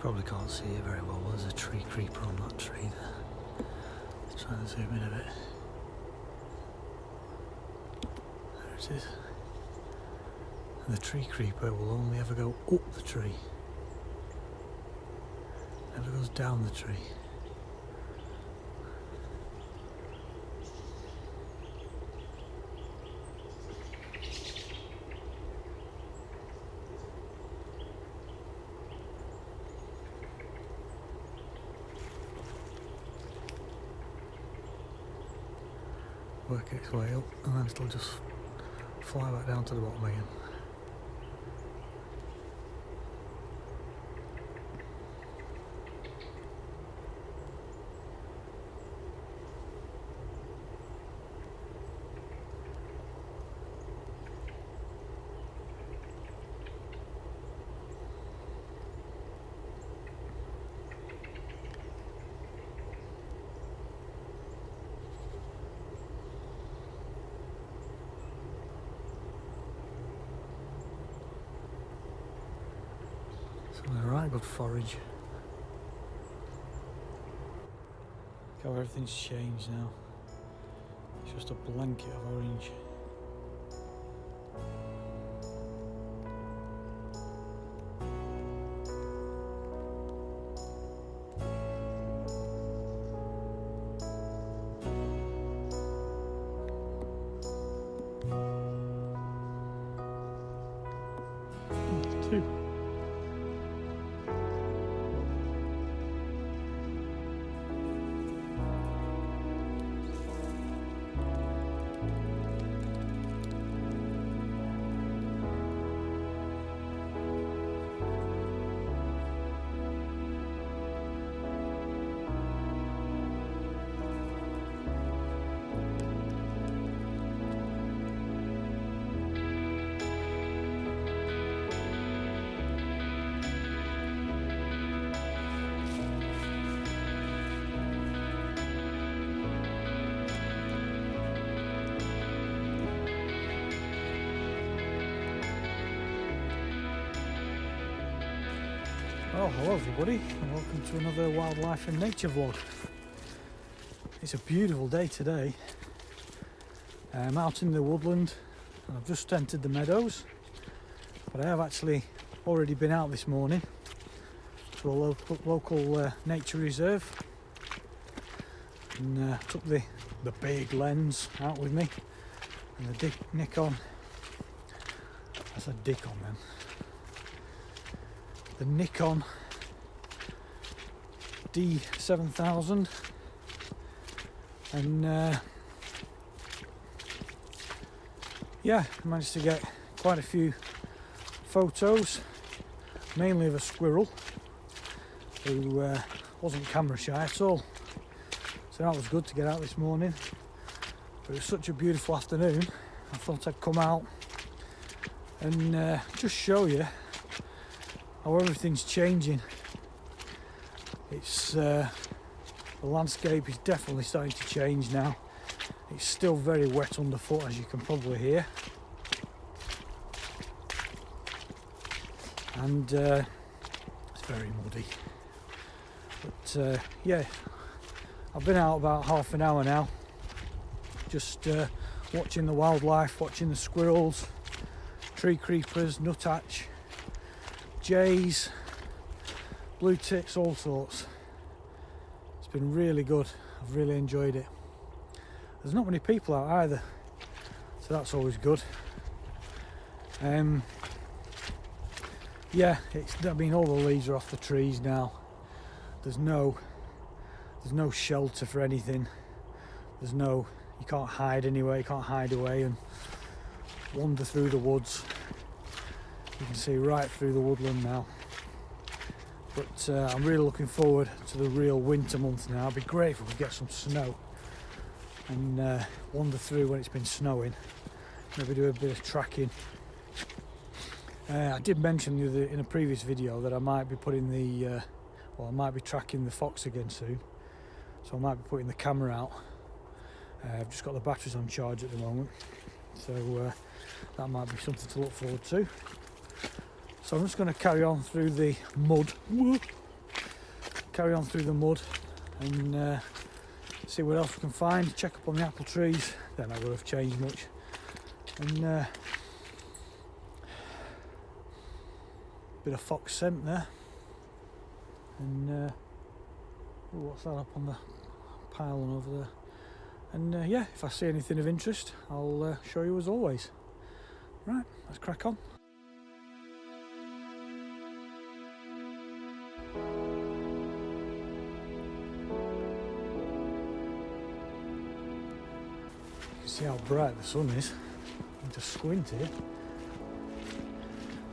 Probably can't see it very well, but there's a tree creeper on that tree there. Let's try and zoom in a bit. There it is. And the tree creeper will only ever go up the tree. Never goes down the tree. Work its way up and then it'll just fly back down to the bottom again. A right good forage. Look how everything's changed now. It's just a blanket of orange. Two. Oh, hello everybody and welcome to another wildlife and nature vlog. It's a beautiful day today. I'm out in the woodland and I've just entered the meadows, but I have actually already been out this morning to a local nature reserve and took the big lens out with me and the Nikon, I said Nikon then, the Nikon D7000 and yeah, I managed to get quite a few photos, mainly of a squirrel who wasn't camera shy at all, so that was good to get out this morning. But it was such a beautiful afternoon, I thought I'd come out and just show you how everything's changing. It's the landscape is definitely starting to change now. It's still very wet underfoot, as you can probably hear, and it's very muddy. But yeah, I've been out about half an hour now, just watching the wildlife, watching the squirrels, tree creepers, nuthatch, jays, blue tits, all sorts. It's been really good. I've really enjoyed it. There's not many people out either, so that's always good. Yeah, I mean, all the leaves are off the trees now. There's no shelter for anything. You can't hide anywhere. You can't hide away and wander through the woods. You can see right through the woodland now. But I'm really looking forward to the real winter months now. It'd be great if we could get some snow and wander through when it's been snowing. Maybe do a bit of tracking. I did mention in a previous video that I might be putting I might be tracking the fox again soon. So I might be putting the camera out. I've just got the batteries on charge at the moment, so that might be something to look forward to. So I'm just going to carry on through the mud carry on through the mud and see what else we can find. Check up on the apple trees. They're not going to have changed much. And bit of fox scent there. And what's that up on the pylon over there? And yeah, if I see anything of interest, I'll show you as always. Right, let's crack on. You can see how bright the sun is. I need to squint here.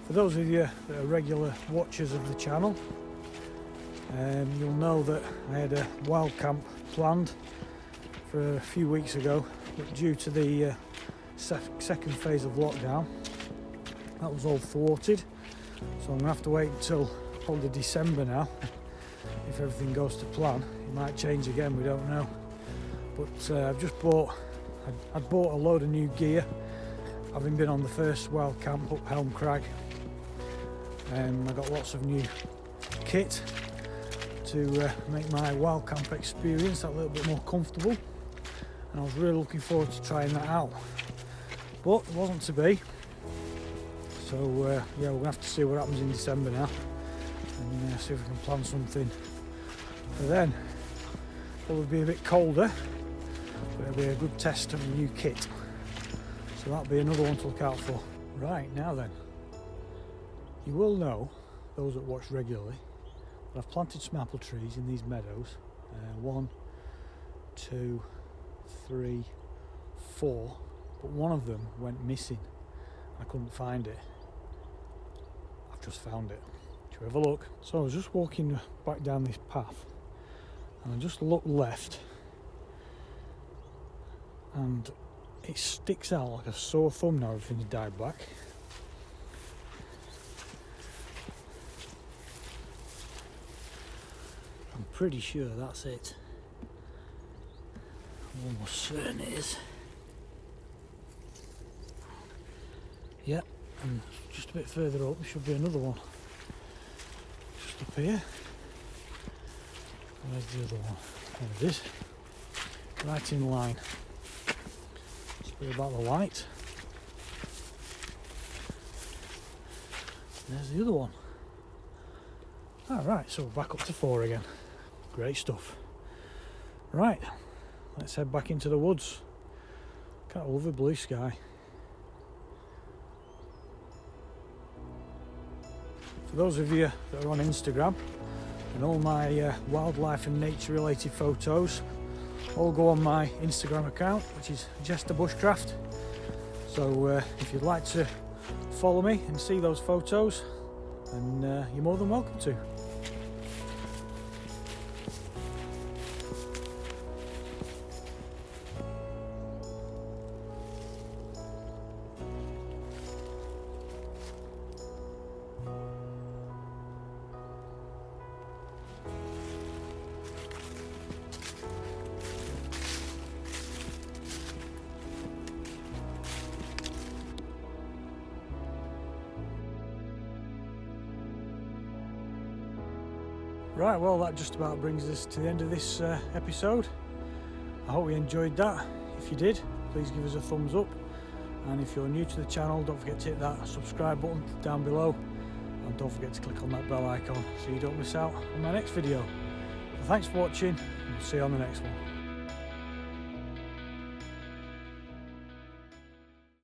For those of you that are regular watchers of the channel, you'll know that I had a wild camp planned for a few weeks ago, but due to the second phase of lockdown, that was all thwarted. So I'm going to have to wait until probably December now. If everything goes to plan, it might change again, we don't know. But I've just I'd bought a load of new gear, having been on the first wild camp up Helm Crag. I got lots of new kit to make my wild camp experience a little bit more comfortable, and I was really looking forward to trying that out, but it wasn't to be. So yeah, we're gonna have to see what happens in December now, and see if we can plan something for then. Probably be a bit colder, but it'll be a good test of the new kit, so that'll be another one to look out for. Right, now then, you will know, those that watch regularly, that I've planted some apple trees in these meadows. 1, 2, 3, 4, but one of them went missing. I couldn't find it. I've just found it. Should we have a look? So I was just walking back down this path, and I just looked left, and it sticks out like a sore thumb now everything's died back. I'm pretty sure that's it. I'm almost certain it is. Yep, and just a bit further up there should be another one. Just up here. Where's the other one? There it is. Right in line. Sorry about the light. There's the other one. Alright, so we're back up to 4 again. Great stuff. Right, let's head back into the woods. Got a lovely blue sky. For those of you that are on Instagram, and all my wildlife and nature related photos all go on my Instagram account, which is Jester Bushcraft. So if you'd like to follow me and see those photos, then you're more than welcome to. Right, well, that just about brings us to the end of this episode. I hope you enjoyed that. If you did, please give us a thumbs up, and if you're new to the channel, don't forget to hit that subscribe button down below, and don't forget to click on that bell icon so you don't miss out on my next video. So thanks for watching, and we'll see you on the next one.